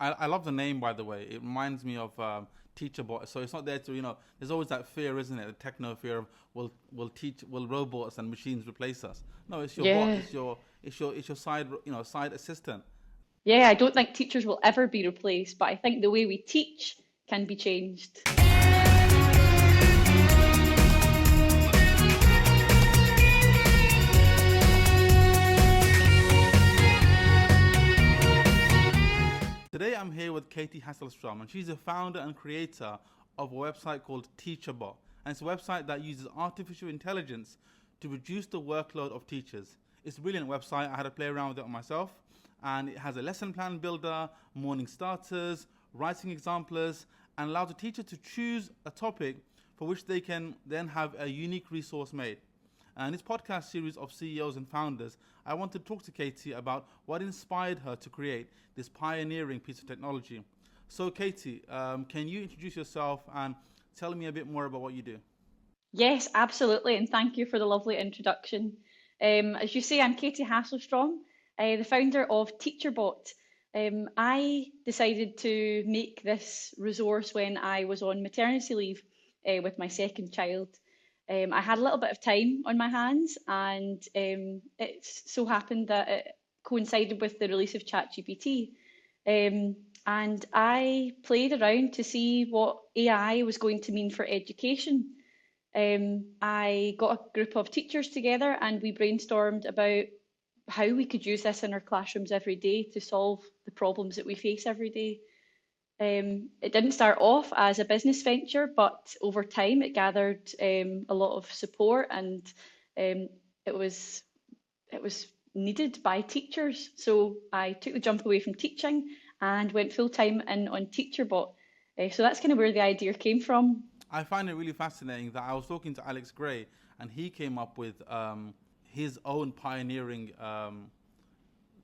I love the name, by the way. It reminds me of Teacherbot. So it's not there to, there's always that fear, isn't it? The techno fear of will robots and machines replace us? No, it's your bot. Yeah. It's your side, side assistant. Yeah, I don't think teachers will ever be replaced, but I think the way we teach can be changed. Today I'm here with Katie Hasselström, and she's the founder and creator of a website called Teacherbot. And it's a website that uses artificial intelligence to reduce the workload of teachers. It's a brilliant website. I had to play around with it on myself. And it has a lesson plan builder, morning starters, writing examplers, and allows the teacher to choose a topic for which they can then have a unique resource made. And this podcast series of CEOs and founders, I want to talk to Katie about what inspired her to create this pioneering piece of technology. So, Katie, can you introduce yourself and tell me a bit more about what you do? Yes, absolutely, and thank you for the lovely introduction. As you say, I'm Katie Hasselstrøm, the founder of Teacherbot. I decided to make this resource when I was on maternity leave with my second child. I had a little bit of time on my hands, and it so happened that it coincided with the release of ChatGPT. And I played around to see what AI was going to mean for education. I got a group of teachers together and we brainstormed about how we could use this in our classrooms every day to solve the problems that we face every day. It didn't start off as a business venture, but over time it gathered a lot of support, and um, it was it was needed by teachers. So I took the jump away from teaching and went full time in on Teacherbot. So that's kind of where the idea came from. I find it really fascinating that I was talking to Alex Gray, and he came up with his own pioneering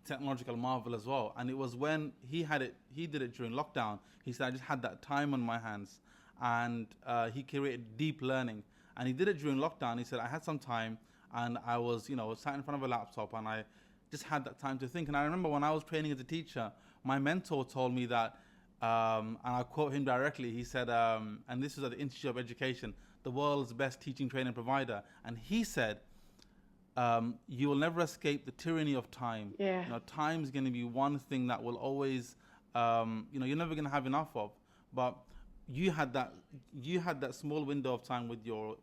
technological marvel as well. And it was when he did it during lockdown. He said, I just had that time on my hands. And he created deep learning. And he did it during lockdown. He said, I had some time and I was, sat in front of a laptop and I just had that time to think. And I remember when I was training as a teacher, my mentor told me that, and I quote him directly, he said, and this was at the Institute of Education, the world's best teaching training provider. And he said, you will never escape the tyranny of time. Yeah. Time is going to be one thing that will always, you're never going to have enough of. But you had that small window of time with your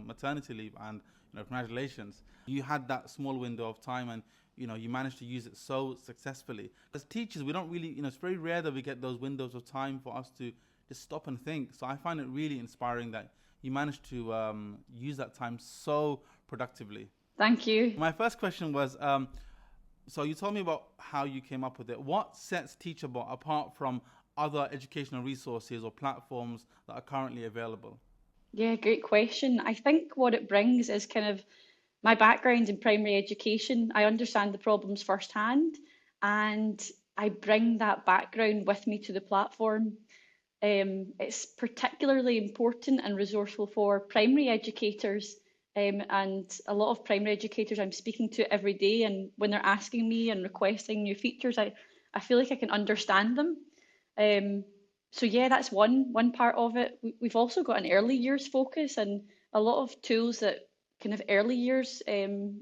maternity leave, and congratulations. You had that small window of time, and you managed to use it so successfully. As teachers, we don't really, it's very rare that we get those windows of time for us to just stop and think. So I find it really inspiring that you managed to use that time so productively. Thank you. My first question was, so you told me about how you came up with it. What sets Teacherbot apart from other educational resources or platforms that are currently available? Yeah, great question. I think what it brings is kind of my background in primary education. I understand the problems firsthand, and I bring that background with me to the platform. It's particularly important and resourceful for primary educators, and a lot of primary educators I'm speaking to every day, and when they're asking me and requesting new features, I feel like I can understand them. Um, so yeah, that's one part of it. We've also got an early years focus and a lot of tools that kind of early years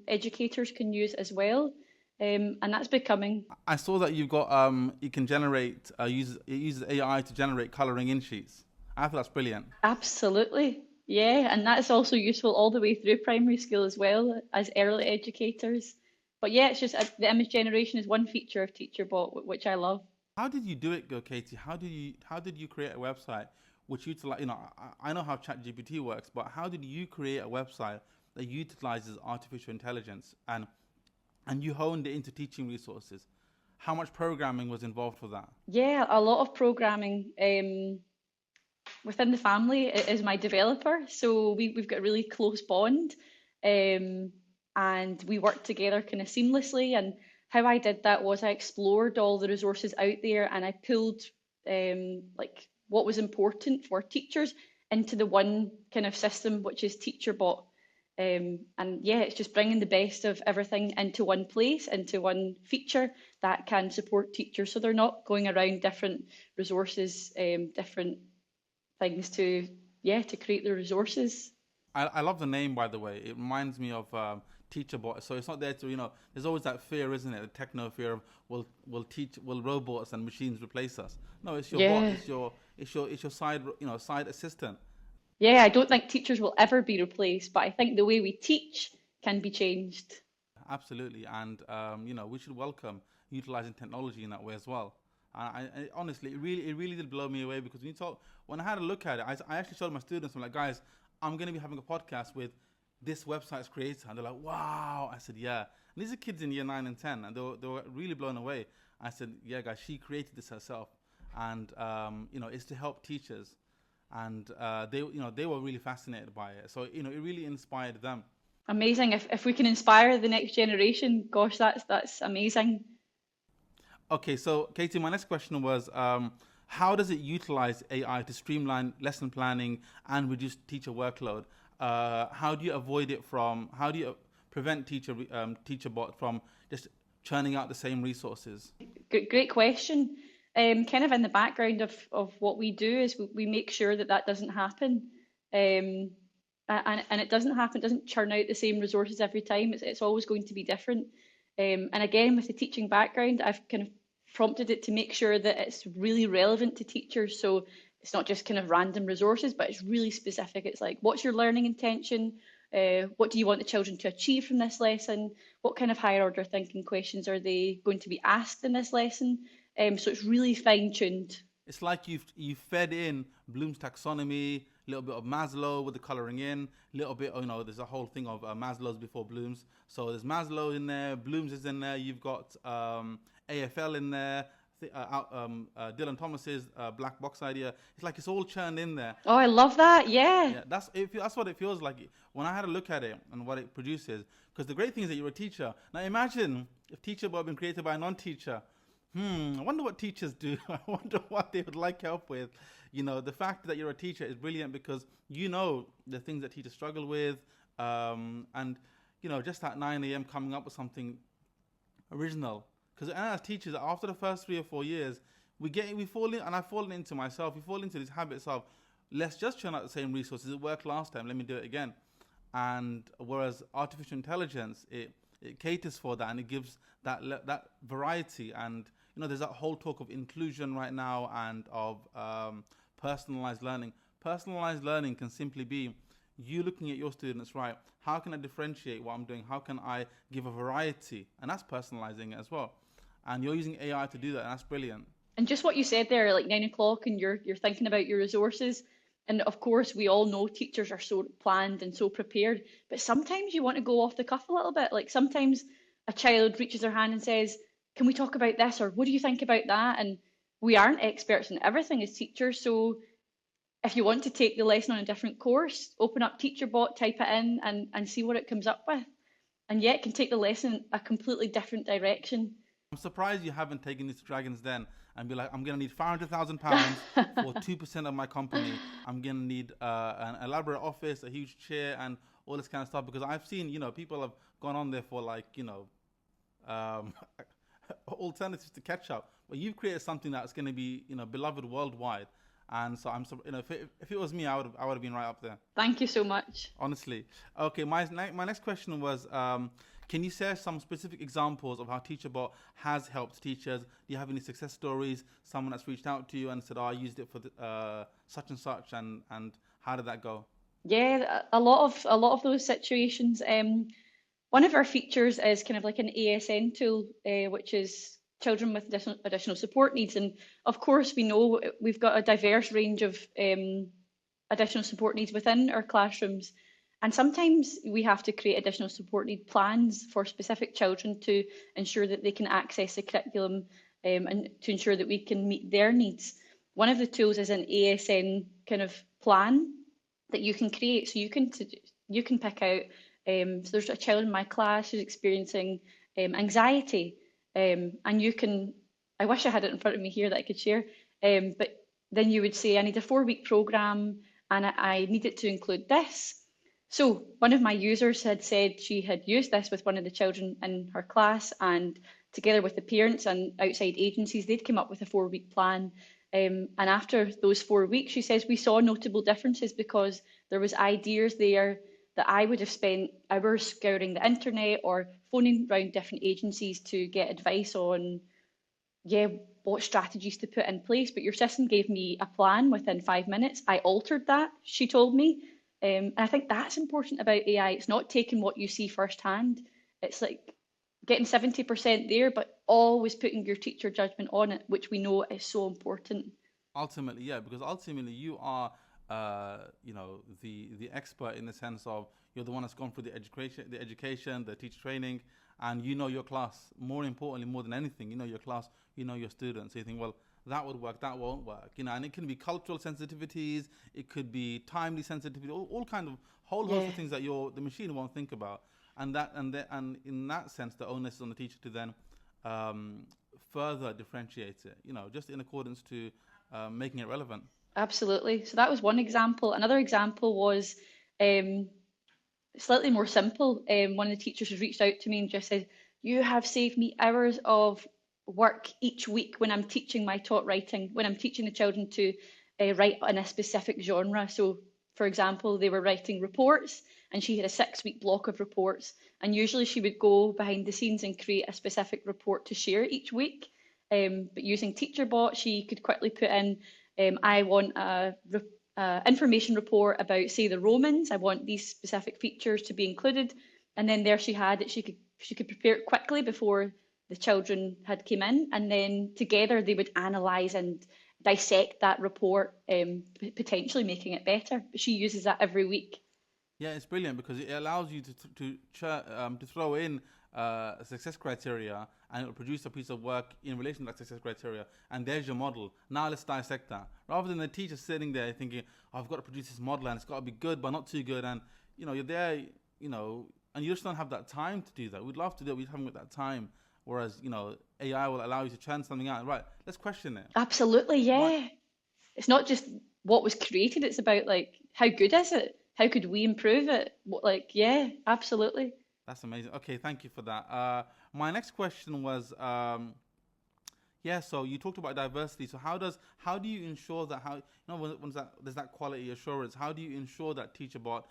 educators can use as well. And that's becoming. I saw that you've got you can generate it uses AI to generate coloring in sheets. I thought that's brilliant. Absolutely. Yeah, and that's also useful all the way through primary school as well as early educators. But yeah, it's just the image generation is one feature of Teacherbot, which I love. How did you do it, go, Katie? How did you create a website which utilize? I know how ChatGPT works, but how did you create a website that utilizes artificial intelligence and you honed it into teaching resources? How much programming was involved for that? Yeah, a lot of programming. Within the family is my developer, so we've got a really close bond, um, and we work together kind of seamlessly. And how I did that was I explored all the resources out there and I pulled like what was important for teachers into the one kind of system, which is Teacherbot. And yeah, it's just bringing the best of everything into one place, into one feature that can support teachers. So they're not going around different resources, different things to create the resources. I love the name, by the way. It reminds me of Teacherbot. So it's not there to, there's always that fear, isn't it? The techno fear of will robots and machines replace us? No, it's your bot. Yeah. It's your side, side assistant. Yeah, I don't think teachers will ever be replaced, but I think the way we teach can be changed. Absolutely, and we should welcome utilizing technology in that way as well. Honestly, it really did blow me away because when I had a look at it, I actually showed my students. I'm like, guys, I'm going to be having a podcast with this website's creator, and they're like, wow. I said, yeah. And these are kids in year 9 and 10, and they were really blown away. I said, yeah, guys, she created this herself, and it's to help teachers, and they were really fascinated by it. So it really inspired them. Amazing. If we can inspire the next generation, gosh, that's amazing. Okay, so Katie, my next question was, how does it utilize AI to streamline lesson planning and reduce teacher workload? How do you prevent Teacherbot from just churning out the same resources? Great question. Kind of in the background of what we do is we make sure that doesn't happen. Um, and it doesn't happen, doesn't churn out the same resources every time. It's always going to be different. And again, with the teaching background, I've kind of prompted it to make sure that it's really relevant to teachers. So it's not just kind of random resources, but it's really specific. It's like, what's your learning intention? What do you want the children to achieve from this lesson? What kind of higher order thinking questions are they going to be asked in this lesson? So it's really fine tuned. It's like you've fed in Bloom's taxonomy, a little bit of Maslow with the coloring in, a little bit, there's a whole thing of Maslow's before Bloom's. So there's Maslow in there, Bloom's is in there, you've got AFL in there, Dylan Thomas's black box idea. It's like it's all churned in there. Oh, I love that. Yeah. Yeah, that's what it feels like when I had a look at it and what it produces. Because the great thing is that you're a teacher. Now imagine if Teacherbot had been created by a non-teacher. I wonder what teachers do. I wonder what they would like help with. The fact that you're a teacher is brilliant because you know the things that teachers struggle with, and just at 9 a.m. coming up with something original. Because as teachers, after the first 3 or 4 years, we fall in, and I've fallen into myself. We fall into these habits of let's just churn out the same resources. It worked last time. Let me do it again. And whereas artificial intelligence, it caters for that and it gives that variety. And there's that whole talk of inclusion right now and of personalized learning. Personalized learning can simply be you looking at your students, right? How can I differentiate what I'm doing? How can I give a variety? And that's personalizing it as well. And you're using AI to do that, and that's brilliant. And just what you said there, like 9 o'clock, and you're thinking about your resources. And of course, we all know teachers are so planned and so prepared, but sometimes you want to go off the cuff a little bit. Like sometimes a child reaches their hand and says, can we talk about this? Or what do you think about that? And we aren't experts in everything as teachers. So if you want to take the lesson on a different course, open up Teacherbot, type it in and see what it comes up with. And yet it can take the lesson a completely different direction. I'm surprised you haven't taken this to Dragon's Den and be like, I'm going to need £500,000 for 2% of my company. I'm going to need an elaborate office, a huge chair, and all this kind of stuff. Because I've seen, people have gone on there for alternatives to ketchup. But you've created something that's going to be, beloved worldwide. And so if it was me, I would have been right up there. Thank you so much. Honestly. Okay, my next question was, can you share some specific examples of how Teacherbot has helped teachers? Do you have any success stories? Someone that's reached out to you and said, I used it for such and such, and how did that go? Yeah, a lot of those situations. One of our features is kind of like an ASN tool, which is children with additional support needs. And of course, we know we've got a diverse range of additional support needs within our classrooms. And sometimes we have to create additional support need plans for specific children to ensure that they can access the curriculum and to ensure that we can meet their needs. One of the tools is an ASN kind of plan that you can create. So you can pick out, so there's a child in my class who's experiencing anxiety. And I wish I had it in front of me here that I could share, but then you would say, I need a 4-week program and I need it to include this. So one of my users had said she had used this with one of the children in her class, and together with the parents and outside agencies, they'd come up with a 4 week plan. And after those 4 weeks, she says we saw notable differences because there was ideas there that I would have spent hours scouring the internet or phoning around different agencies to get advice on, yeah, what strategies to put in place. But your system gave me a plan within 5 minutes. I altered that, she told me. And I think that's important about AI. It's not taking what you see firsthand. It's like getting 70% there, but always putting your teacher judgment on it, which we know is so important. Ultimately, yeah, because ultimately you are, the expert in the sense of you're the one that's gone through the teacher training, and you know your class. More importantly, more than anything, you know your class, you know your students. So you think, well, that would work, that won't work, and it can be cultural sensitivities, it could be timely sensitivity, all kind of whole host Yeah, of things that the machine won't think about, and in that sense, the onus is on the teacher to then um, further differentiate it, just in accordance to making it relevant. absolutely. So that was one example. Another example was um, slightly more simple. One of the teachers has reached out to me and just said, "You have saved me hours of work each week when I'm teaching my taught writing, when I'm teaching the children to write in a specific genre." So, for example, they were writing reports and she had a 6 week block of reports. And usually she would go behind the scenes and create a specific report to share each week. But using Teacherbot, she could quickly put in, I want information report about, say, the Romans. I want these specific features to be included, and then there she had it. She could prepare it quickly before the children had came in, and then together they would analyse and dissect that report, potentially making it better. But she uses that every week. Yeah, it's brilliant because it allows you to throw in success criteria, and it'll produce a piece of work in relation to that success criteria. And there's your model. Now let's dissect that. Rather than the teacher sitting there thinking, oh, "I've got to produce this model and it's got to be good, but not too good." And you're there, and you just don't have that time to do that. We'd love to do it. We haven't got that time. Whereas AI will allow you to churn something out. Right? Let's question it. Absolutely, Why? yeah. It's not just what was created, it's about like how good is it? How could we improve it? What, like, yeah, absolutely. That's amazing. Okay, thank you for that. My next question was, yeah. So you talked about diversity. So how do you ensure that there's that quality assurance? How do you ensure that Teacherbot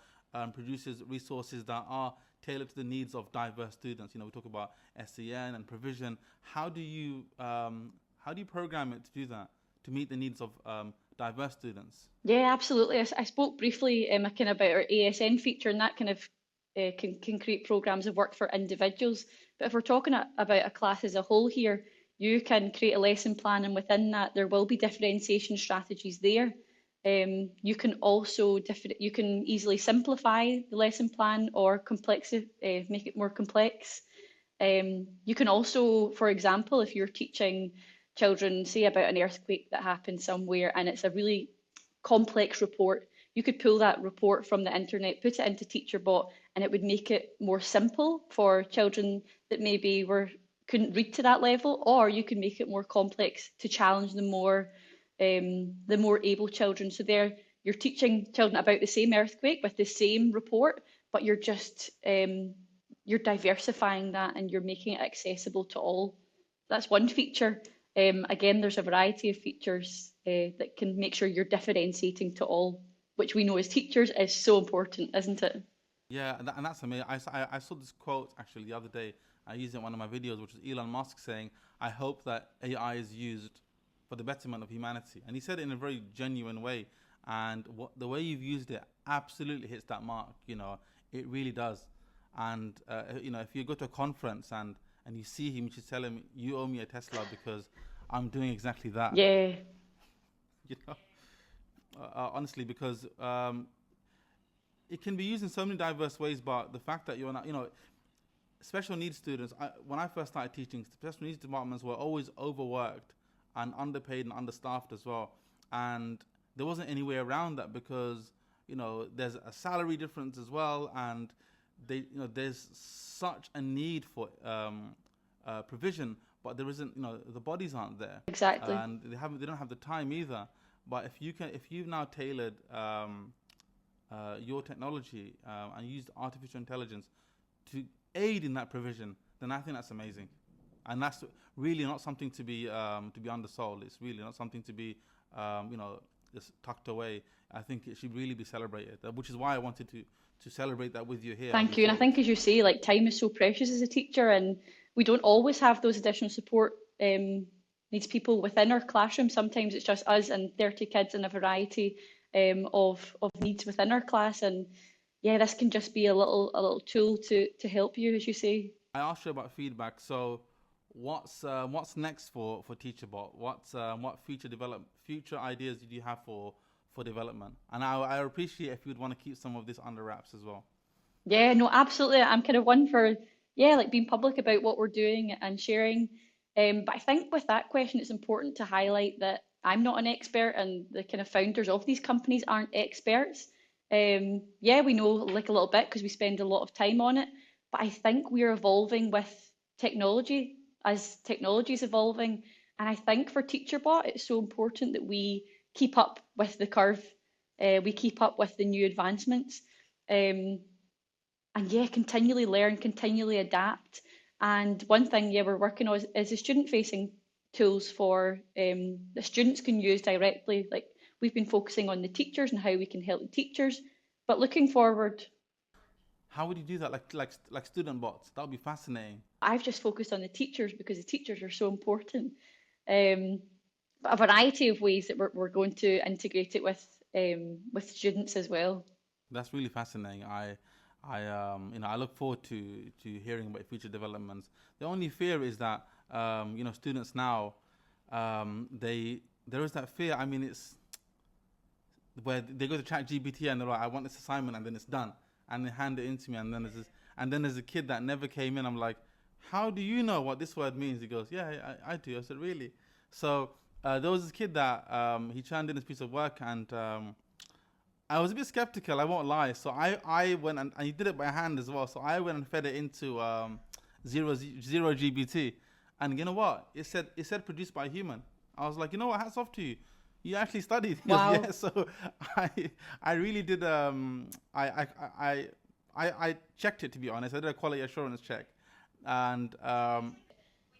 produces resources that are tailored to the needs of diverse students? We talk about SEN and provision. How do you program it to do that, to meet the needs of diverse students? Yeah, absolutely. I spoke briefly kind of about our ASN feature, and that kind of can create programs of work for individuals. But if we're talking about a class as a whole here, you can create a lesson plan, and within that, there will be differentiation strategies there. You can also you can easily simplify the lesson plan or make it more complex. You can also, for example, if you're teaching children, say, about an earthquake that happened somewhere and it's a really complex report, you could pull that report from the internet, put it into Teacherbot, and it would make it more simple for children that maybe couldn't read to that level, or you could make it more complex to challenge the more able children. So there, you're teaching children about the same earthquake with the same report, but you're diversifying that and you're making it accessible to all. That's one feature. Again, there's a variety of features that can make sure you're differentiating to all, which we know as teachers is so important, isn't it? Yeah, and that's amazing. I saw this quote actually the other day. I used it in one of my videos, which was Elon Musk saying, "I hope that AI is used for the betterment of humanity." And he said it in a very genuine way. And the way you've used it absolutely hits that mark. It really does. And if you go to a conference and you see him, you should tell him, "You owe me a Tesla because I'm doing exactly that." Yeah, You know, honestly, because it can be used in so many diverse ways. But the fact that you're not, special needs students, when I first started teaching, special needs departments were always overworked and underpaid and understaffed as well. And there wasn't any way around that because, there's a salary difference as well. And there's such a need for provision, but there isn't, the bodies aren't there. exactly. And they don't have the time either. But if you've now tailored your technology and use artificial intelligence to aid in that provision, then I think that's amazing. And that's really not something to be undersold. It's really not something to be, just tucked away. I think it should really be celebrated, which is why I wanted to celebrate that with you here. Thank you. And I think, as you say, like time is so precious as a teacher, and we don't always have those additional support needs people within our classroom. Sometimes it's just us and 30 kids and a variety of needs within our class. And yeah, this can just be a little tool to help you, as you say. I asked you about feedback. So what's next for Teacherbot? What future ideas do you have for development? And I appreciate if you'd want to keep some of this under wraps as well. Yeah, no, absolutely. I'm kind of one for, yeah, like being public about what we're doing and sharing. But I think with that question, it's important to highlight that I'm not an expert and the kind of founders of these companies aren't experts. Yeah, we know like a little bit because we spend a lot of time on it, but I think we're evolving with technology as technology is evolving. And I think for Teacherbot, it's so important that we keep up with the curve, we keep up with the new advancements, and yeah, continually learn, continually adapt. And one thing, yeah, we're working on is the student-facing tools for the students can use directly. Like we've been focusing on the teachers and how we can help the teachers, but looking forward. How would you do that? Like student bots? That would be fascinating. I've just focused on the teachers because the teachers are so important. But a variety of ways that we're going to integrate it with students as well. That's really fascinating. I look forward to hearing about future developments. The only fear is that students now there is that fear. I mean, it's where they go to ChatGPT and they're like, I want this assignment, and then it's done, and they hand it in to me, and then there's a kid that never came in. I'm like, how do you know what this word means? He goes, yeah, I do. I said, really? So there was this kid that he turned in this piece of work, and I was a bit skeptical, I won't lie. So I went and he did it by hand as well. So I went and fed it into zero GBT, and you know what? It said produced by a human. I was like, you know what? Hats off to you. You actually studied. Wow. Yeah. So I really did. I checked it, to be honest. I did a quality assurance check, and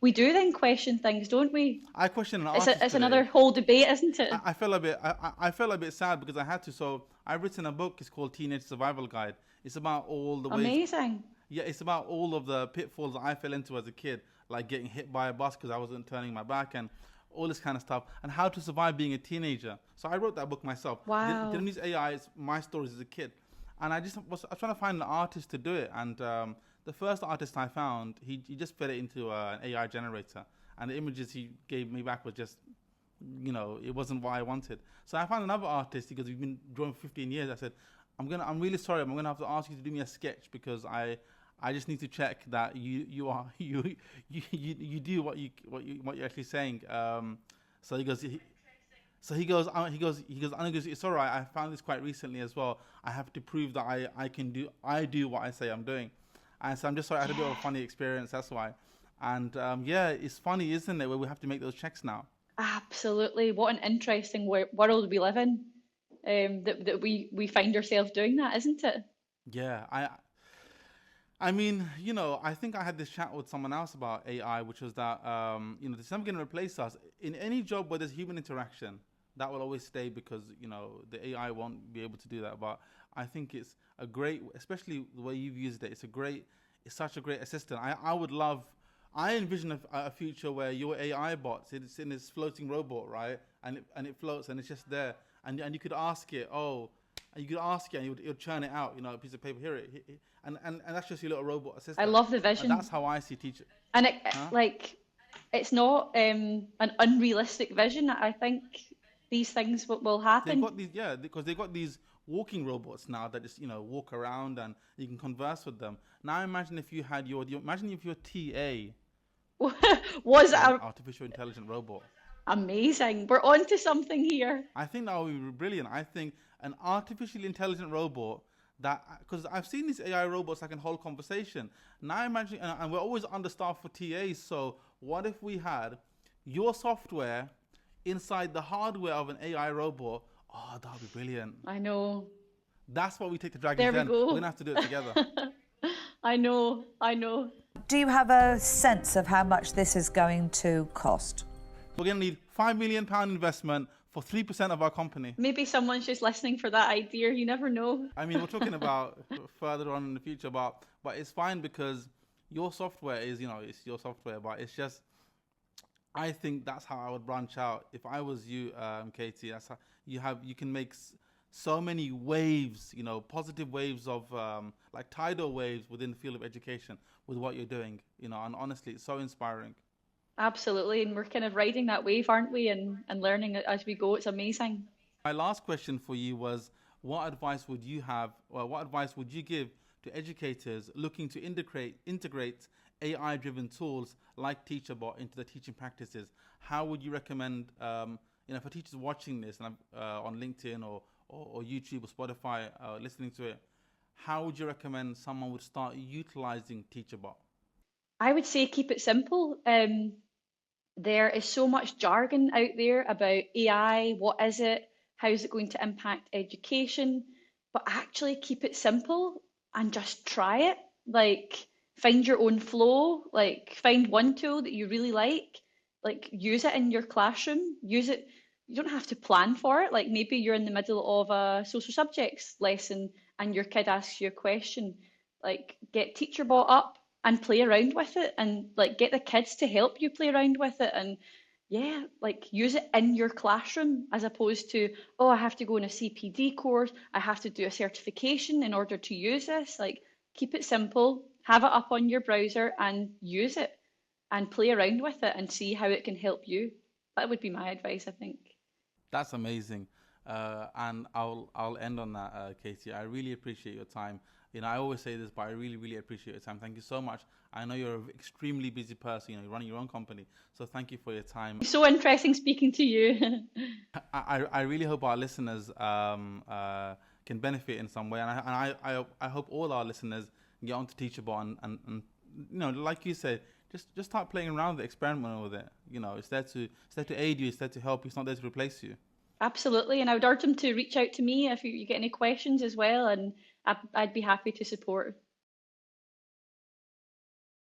we do then question things, don't we? I questioned an artist It's today. another whole debate, isn't it? I felt a bit sad because I had to. So I've written a book. It's called Teenage Survival Guide. It's about all the ways. Amazing. Yeah, it's about all of the pitfalls that I fell into as a kid, like getting hit by a bus because I wasn't turning my back and all this kind of stuff, and how to survive being a teenager. So I wrote that book myself. Wow. Didn't use AI. It's my stories as a kid, and I was trying to find an artist to do it. And the first artist I found, he just fed it into an AI generator, and the images he gave me back was just, it wasn't what I wanted. So I found another artist because we've been drawing for 15 years. I said, I'm really sorry. I'm gonna have to ask you to do me a sketch because I just need to check that you do what you're actually saying. So he goes, it's all right. I found this quite recently as well. I have to prove that I do what I say I'm doing. And so I'm just sorry, I had a bit of a funny experience. That's why. And yeah, it's funny, isn't it, where we have to make those checks now. Absolutely. What an interesting world we live in. That we find ourselves doing that, isn't it? Yeah, I mean, I think I had this chat with someone else about AI, which was that, it's never going to replace us. In any job where there's human interaction, that will always stay because, the AI won't be able to do that. But I think it's a great, especially the way you've used it, it's such a great assistant. I envision a future where your AI bot, it's in this floating robot, right? And it floats and it's just there. And you could ask it, and it would churn it out, a piece of paper, here it. And that's just your little robot assistant. I love the vision. And that's how I see teacher. And it's not an unrealistic vision. I think these things will happen. Because they've got these walking robots now that just walk around and you can converse with them. Now imagine if you had your TA was an artificial intelligent robot. Amazing. We're on to something here. I think that would be brilliant. I think an artificially intelligent robot because I've seen these AI robots that can hold conversation. Now imagine, and we're always understaffed for TAs, so what if we had your software inside the hardware of an AI robot? Oh, that would be brilliant. I know. That's what we take to Dragon's There we Den. We're go. going to have to do it together. I know, I know. Do you have a sense of how much this is going to cost? We're going to need £5 million investment for 3% of our company. Maybe someone's just listening for that idea. You never know. I mean, we're talking about further on in the future, but it's fine because your software is, it's your software, but it's just, I think that's how I would branch out. If I was you, Katie, that's how you can make so many waves, positive waves of like tidal waves within the field of education with what you're doing, and honestly, it's so inspiring. Absolutely. And we're kind of riding that wave, aren't we? And learning as we go. It's amazing. My last question for you was, what advice would you have, or what advice would you give to educators looking to integrate AI-driven tools like Teacherbot into their teaching practices? How would you recommend, for teachers watching this and on LinkedIn or YouTube or Spotify, listening to it, how would you recommend someone would start utilizing Teacherbot? I would say keep it simple. There is so much jargon out there about AI. What is it? How is it going to impact education? But actually keep it simple and just try it. Like find your own flow, like find one tool that you really like use it in your classroom, use it. You don't have to plan for it. Like maybe you're in the middle of a social subjects lesson and your kid asks you a question. Like get Teacherbot up and play around with it and like get the kids to help you play around with it and yeah, like use it in your classroom as opposed to, oh, I have to go on a CPD course, I have to do a certification in order to use this. Like keep it simple, have it up on your browser and use it and play around with it and see how it can help you. That would be my advice, I think. That's amazing. And I'll end on that, Katie. I really appreciate your time. I always say this, but I really, really appreciate your time. Thank you so much. I know you're an extremely busy person. You're running your own company. So thank you for your time. So interesting speaking to you. I really hope our listeners can benefit in some way. And I hope all our listeners get onto Teacherbot and like you said, just start playing around with it, experimenting with it. It's there to aid you. It's there to help you. It's not there to replace you. Absolutely. And I would urge them to reach out to me if you get any questions as well. And I'd be happy to support.